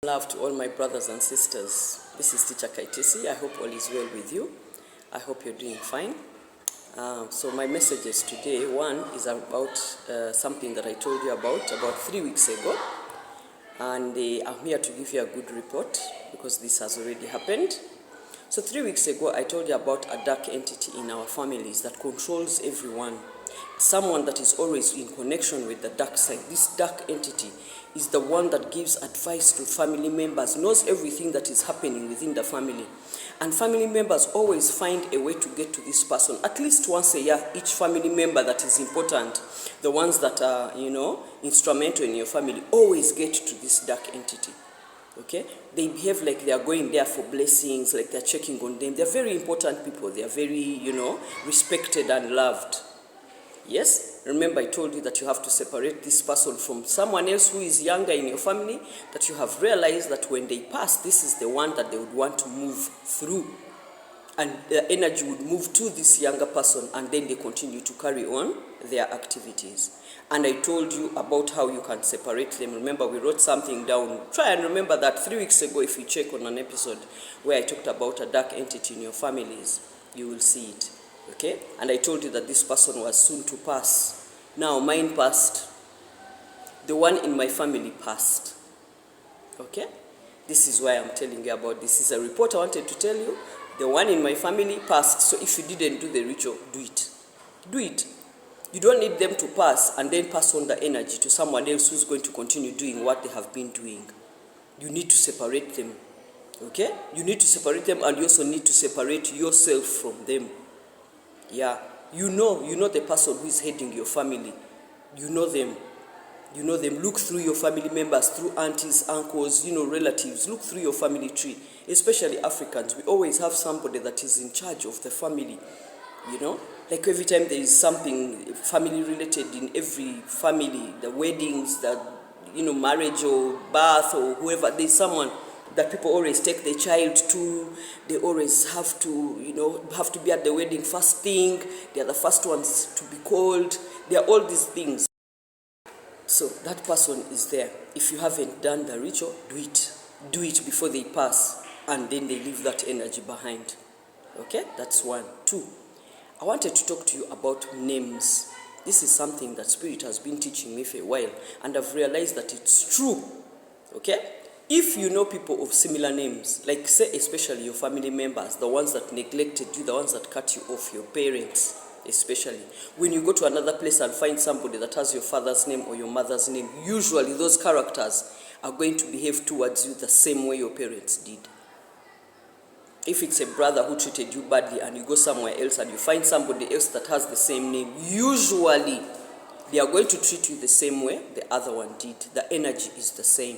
Love to all my brothers and sisters. This is Teacher Kaitesi. I hope all is well with you. I hope you're doing fine. So my messages today, one is about something that I told you about 3 weeks ago. And I'm here to give you a good report because this has already happened. So 3 weeks ago, I told you about a dark entity in our families that controls everyone. Someone that is always in connection with the dark side. This dark entity is the one that gives advice to family members, knows everything that is happening within the family. And family members always find a way to get to this person. At least once a year, each family member that is important, the ones that are, instrumental in your family, always get to this dark entity. Okay? They behave like they are going there for blessings, like they're checking on them. They're very important people. They are very, respected and loved. Yes? Remember I told you that you have to separate this person from someone else who is younger in your family, that you have realized that when they pass, this is the one that they would want to move through. And the energy would move to this younger person, and then they continue to carry on their activities. And I told you about how you can separate them. Remember, we wrote something down. Try and remember that 3 weeks ago, if you check on an episode where I talked about a dark entity in your families, you will see it. Okay? And I told you that this person was soon to pass. Now, mine passed. The one in my family passed. Okay? This is why I'm telling you about this. This is a report I wanted to tell you. The one in my family passed. So if you didn't do the ritual, do it. Do it. You don't need them to pass and then pass on the energy to someone else who's going to continue doing what they have been doing. You need to separate them. Okay? You need to separate them, and you also need to separate yourself from them. Yeah, you know the person who is heading your family. You know them. You know them. Look through your family members, through aunties, uncles, relatives. Look through your family tree. Especially Africans, we always have somebody that is in charge of the family. Like every time there is something family related in every family, the weddings, the marriage or birth or whoever, there's someone that people always take their child to. They always have to be at the wedding first thing. They are the first ones to be called. They are all these things. So that person is there. If you haven't done the ritual, do it. Do it before they pass, and then they leave that energy behind. Okay? That's 1. 2. I wanted to talk to you about names. This is something that Spirit has been teaching me for a while, and I've realized that it's true. Okay? If you know people of similar names, like say especially your family members, the ones that neglected you, the ones that cut you off, your parents especially, when you go to another place and find somebody that has your father's name or your mother's name, usually those characters are going to behave towards you the same way your parents did. If it's a brother who treated you badly and you go somewhere else and you find somebody else that has the same name, usually they are going to treat you the same way the other one did. The energy is the same.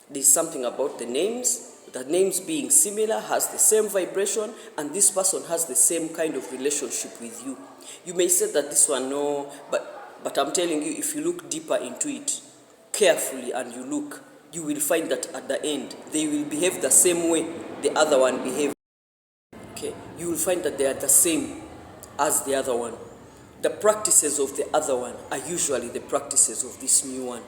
There's something about the names being similar, has the same vibration, and this person has the same kind of relationship with you. You may say that this one, no, but I'm telling you, if you look deeper into it, carefully, and you look, you will find that at the end, they will behave the same way the other one behaved. Okay? You will find that they are the same as the other one. The practices of the other one are usually the practices of this new one.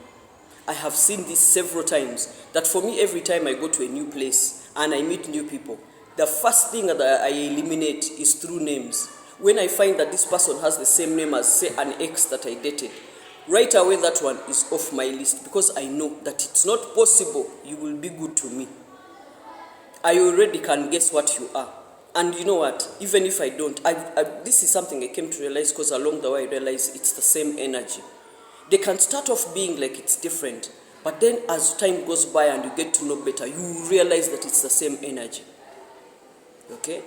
I have seen this several times, that for me, every time I go to a new place and I meet new people, the first thing that I eliminate is through names. When I find that this person has the same name as, say, an ex that I dated, right away that one is off my list, because I know that it's not possible you will be good to me. I already can guess what you are. And you know what? Even if I don't, this is something I came to realize, because along the way I realized it's the same energy. They can start off being like it's different, but then as time goes by and you get to know better, you realize that it's the same energy. Okay?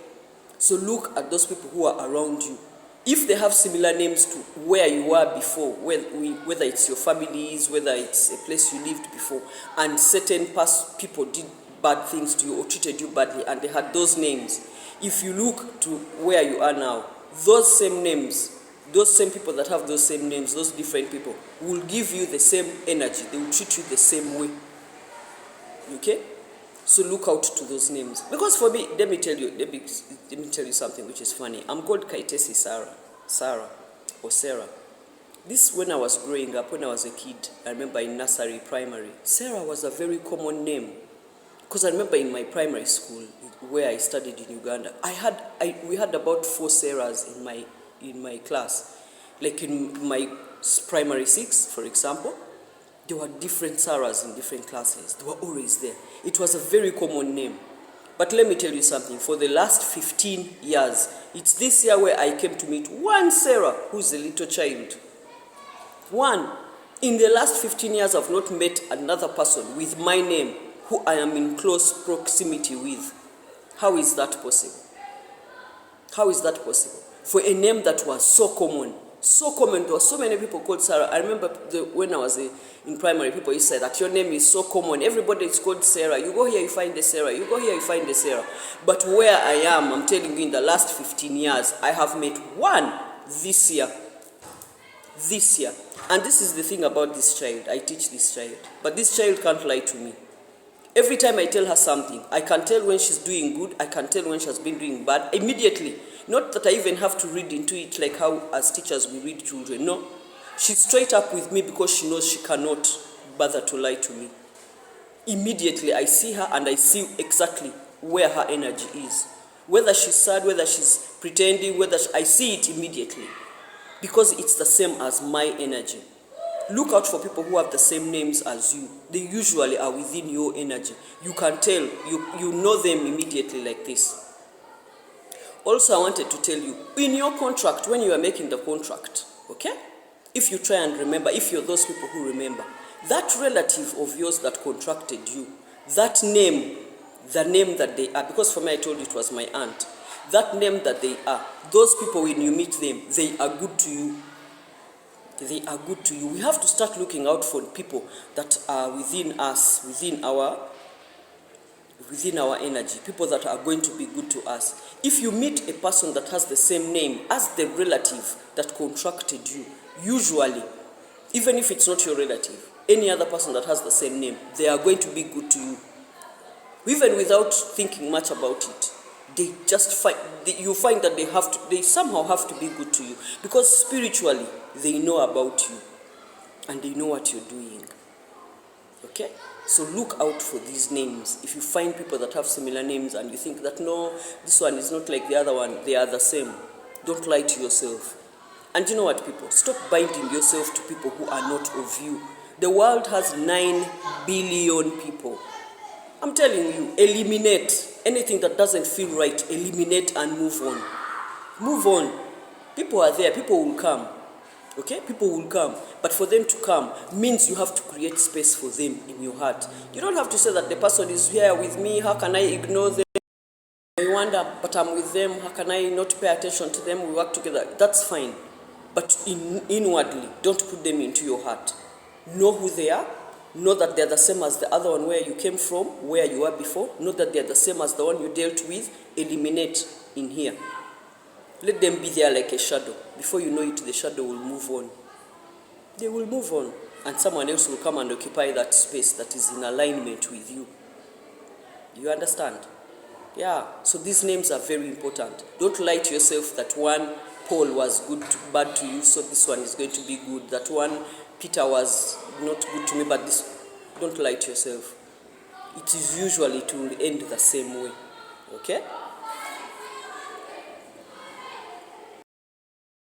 So look at those people who are around you. If they have similar names to where you were before, whether it's your families, whether it's a place you lived before, and certain past people did bad things to you or treated you badly, and they had those names, if you look to where you are now, those same names, those same people that have those same names, those different people, will give you the same energy. They will treat you the same way. Okay? So look out to those names. Because for me, let me tell you something which is funny. I'm called Kaitesi Sarah, or Sarah. This, when I was growing up, when I was a kid, I remember in nursery, primary, Sarah was a very common name. Because I remember in my primary school, where I studied in Uganda, we had about 4 Sarahs in my class. Like in my primary 6, for example, there were different Sarahs in different classes. They were always there. It was a very common name. But let me tell you something. For the last 15 years, it's this year where I came to meet one Sarah who's a little child. One. In the last 15 years, I've not met another person with my name who I am in close proximity with. How is that possible? How is that possible? For a name that was so common, there were so many people called Sarah. I remember when I was in primary, people used to say that your name is so common. Everybody is called Sarah. You go here, you find the Sarah. You go here, you find the Sarah. But where I am, I'm telling you, in the last 15 years, I have met one this year. This year. And this is the thing about this child. I teach this child. But this child can't lie to me. Every time I tell her something, I can tell when she's doing good, I can tell when she has been doing bad, immediately. Not that I even have to read into it like how as teachers we read children. No. She's straight up with me because she knows she cannot bother to lie to me. Immediately I see her and I see exactly where her energy is. Whether she's sad, whether she's pretending, I see it immediately. Because it's the same as my energy. Look out for people who have the same names as you. They usually are within your energy. You can tell, you know them immediately like this. Also, I wanted to tell you, in your contract, when you are making the contract, okay? If you try and remember, if you're those people who remember, that relative of yours that contracted you, that name, the name that they are, because for me I told you it was my aunt, that name that they are, those people when you meet them, they are good to you. They are good to you. We have to start looking out for people that are within us, within our energy, people that are going to be good to us. If you meet a person that has the same name as the relative that contracted you, usually, even if it's not your relative, any other person that has the same name, they are going to be good to you. Even without thinking much about it, they just find, you find that they somehow have to be good to you, because spiritually they know about you and they know what you're doing. Okay? So look out for these names. If you find people that have similar names and you think that no, this one is not like the other one, they are the same, don't lie to yourself. And you know what, people? Stop binding yourself to people who are not of you. The world has 9 billion people. I'm telling you, eliminate anything that doesn't feel right. Eliminate and move on. Move on. People are there. People will come. Okay? People will come. But for them to come means you have to create space for them in your heart. You don't have to say that the person is here with me. How can I ignore them? I wonder, but I'm with them. How can I not pay attention to them? We work together. That's fine. But inwardly, don't put them into your heart. Know who they are. Know that they're the same as the other one where you came from, where you were before. Know that they're the same as the one you dealt with. Eliminate in here. Let them be there like a shadow. Before you know it, the shadow will move on. They will move on. And someone else will come and occupy that space that is in alignment with you. You understand? Yeah. So these names are very important. Don't lie to yourself that one Paul was bad to you, so this one is going to be good. That one Peter was not good to me, but this, don't lie to yourself. It is usually to end the same way. Okay?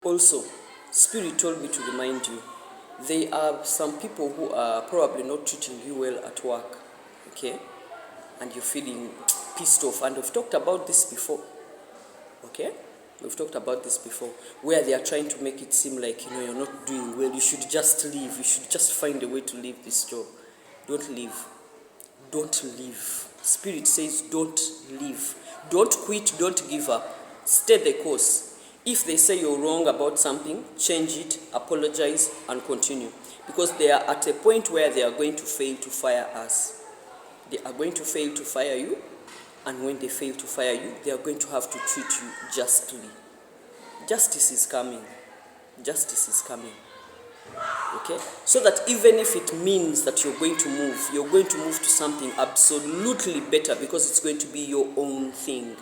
Also, Spirit told me to remind you, there are some people who are probably not treating you well at work. Okay? And you're feeling pissed off. And we've talked about this before. Okay? We've talked about this before, where they are trying to make it seem like, you're not doing well. You should just leave. You should just find a way to leave this job. Don't leave. Don't leave. Spirit says don't leave. Don't quit. Don't give up. Stay the course. If they say you're wrong about something, change it, apologize, and continue. Because they are at a point where they are going to fail to fire us. They are going to fail to fire you. And when they fail to fire you, they are going to have to treat you justly. Justice is coming. Justice is coming. Okay? So that even if it means that you're going to move to something absolutely better because it's going to be your own thing.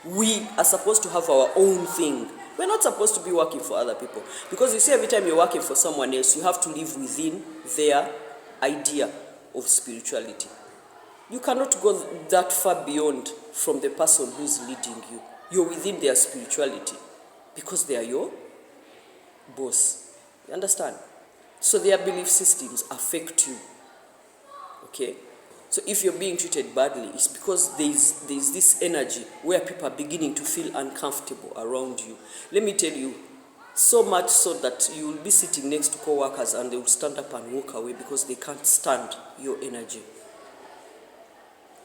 We are supposed to have our own thing. We're not supposed to be working for other people. Because you see, every time you're working for someone else, you have to live within their idea of spirituality. You cannot go that far beyond from the person who's leading you. You're within their spirituality because they are your boss. You understand? So their belief systems affect you. Okay? So if you're being treated badly, it's because there's this energy where people are beginning to feel uncomfortable around you. Let me tell you, so much so that you will be sitting next to co-workers and they will stand up and walk away because they can't stand your energy.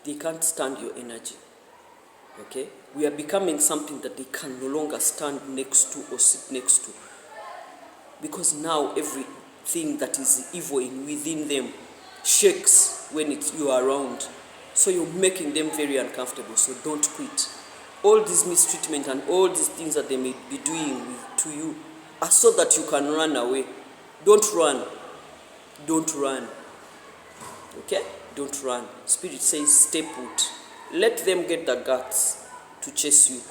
They can't stand your energy. Okay? We are becoming something that they can no longer stand next to or sit next to. Because now everything that is evil within them shakes when you are around. So you're making them very uncomfortable. So don't quit. All this mistreatment and all these things that they may be doing to you are so that you can run away. Don't run. Don't run. Okay? Don't run. Spirit says stay put. Let them get the guts to chase you.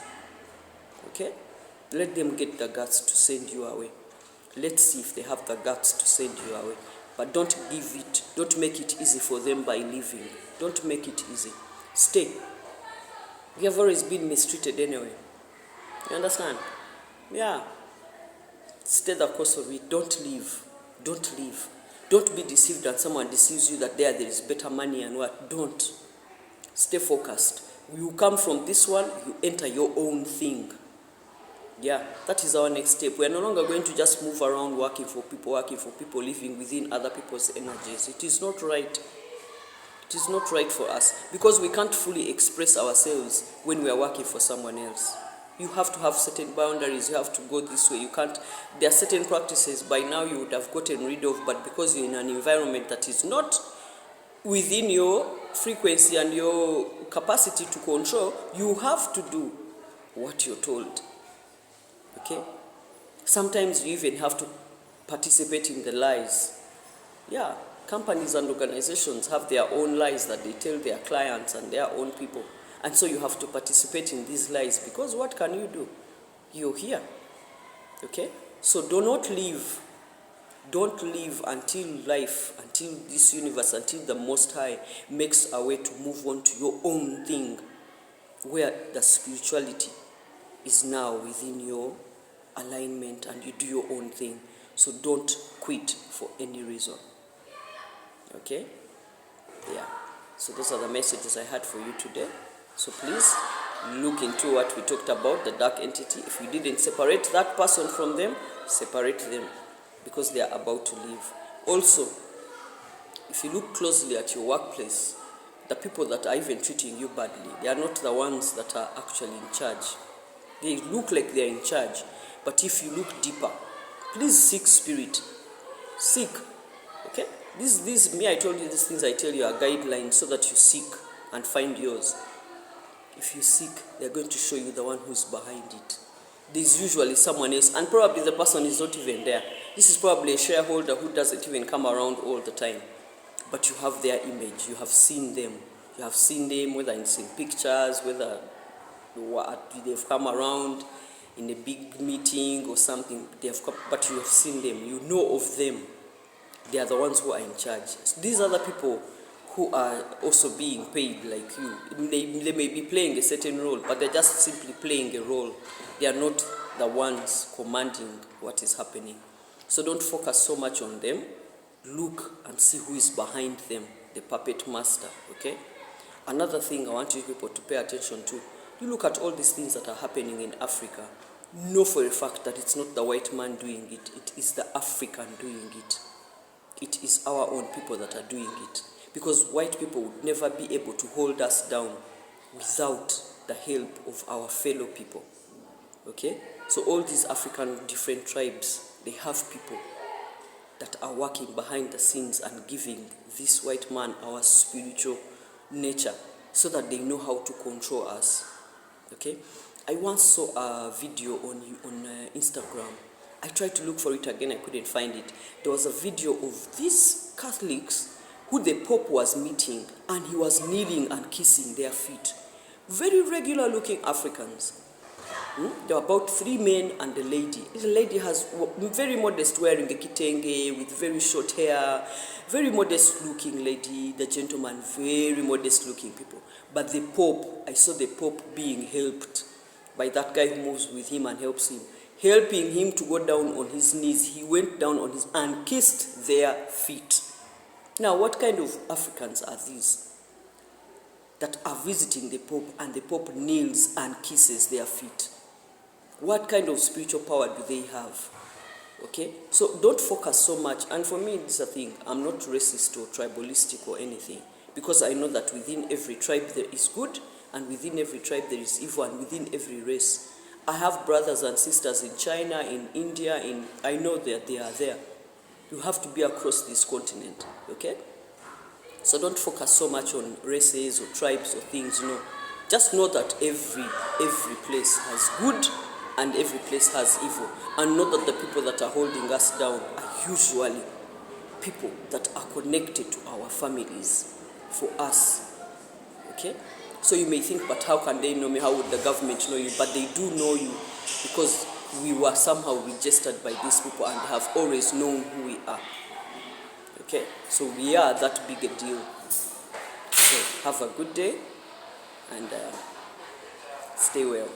Okay? Let them get the guts to send you away. Let's see if they have the guts to send you away. But don't make it easy for them by leaving. Don't make it easy. Stay. You have always been mistreated anyway. You understand? Yeah. Stay the course of it. Don't leave. Don't leave. Don't be deceived that someone deceives you that there is better money and what. Don't. Stay focused. You come from this one, you enter your own thing. Yeah, that is our next step. We are no longer going to just move around working for people, living within other people's energies. It is not right. It is not right for us because we can't fully express ourselves when we are working for someone else. You have to have certain boundaries. You have to go this way. You can't. There are certain practices by now you would have gotten rid of, but because you're in an environment that is not within your frequency and your capacity to control, you have to do what you're told. Okay? Sometimes you even have to participate in the lies. Yeah, companies and organizations have their own lies that they tell their clients and their own people. And so you have to participate in these lies because what can you do? You're here. Okay? So do not leave. Don't leave until this universe, until the Most High makes a way to move on to your own thing where the spirituality is now within your alignment and you do your own thing. So don't quit for any reason. Okay? Yeah. So those are the messages I had for you today. So please look into what we talked about, the dark entity. If you didn't separate that person from them, separate them because they are about to leave. Also, if you look closely at your workplace, the people that are even treating you badly, they are not the ones that are actually in charge. They look like they are in charge, but if you look deeper, please seek spirit. Seek. Okay? I told you these things, I tell you are guidelines so that you seek and find yours. If you seek, they're going to show you the one who's behind it. There's usually someone else, and probably the person is not even there. This is probably a shareholder who doesn't even come around all the time. But you have their image. You have seen them. You have seen them, whether it's in pictures, whether they've come around in a big meeting or something. But you have seen them. You know of them. They are the ones who are in charge. So these are the people who are also being paid like you. They may be playing a certain role, but they're just simply playing a role. They are not the ones commanding what is happening. So don't focus so much on them. Look and see who is behind them, the puppet master, okay? Another thing I want you people to pay attention to, you look at all these things that are happening in Africa. Know for a fact that it's not the white man doing it. It is the African doing it. It is our own people that are doing it. Because white people would never be able to hold us down without the help of our fellow people. Okay? So all these African different tribes, they have people that are working behind the scenes and giving this white man our spiritual nature so that they know how to control us. Okay? I once saw a video on Instagram. I tried to look for it again, I couldn't find it. There was a video of these Catholics who the Pope was meeting, and he was kneeling and kissing their feet. Very regular looking Africans. There were about 3 men and a lady. The lady has very modest, wearing a kitenge with very short hair, very modest looking lady. The gentleman, very modest looking people. But the Pope, I saw the Pope being helped by that guy who moves with him and helps him, helping him to go down on his knees. He went down on his and kissed their feet. Now, what kind of Africans are these that are visiting the Pope and the Pope kneels and kisses their feet? What kind of spiritual power do they have? Okay, so don't focus so much. And for me, this is a thing. I'm not racist or tribalistic or anything, because I know that within every tribe there is good, and within every tribe there is evil, and within every race. I have brothers and sisters in China, in India, I know that they are there. You have to be across this continent, okay? So don't focus so much on races or tribes or things, Just know that every place has good and every place has evil. And know that the people that are holding us down are usually people that are connected to our families for us, okay? So you may think, but how can they know me? How would the government know you? But they do know you, because we were somehow registered by these people and have always known who we are. Okay, so we are that big a deal. So have a good day and stay well.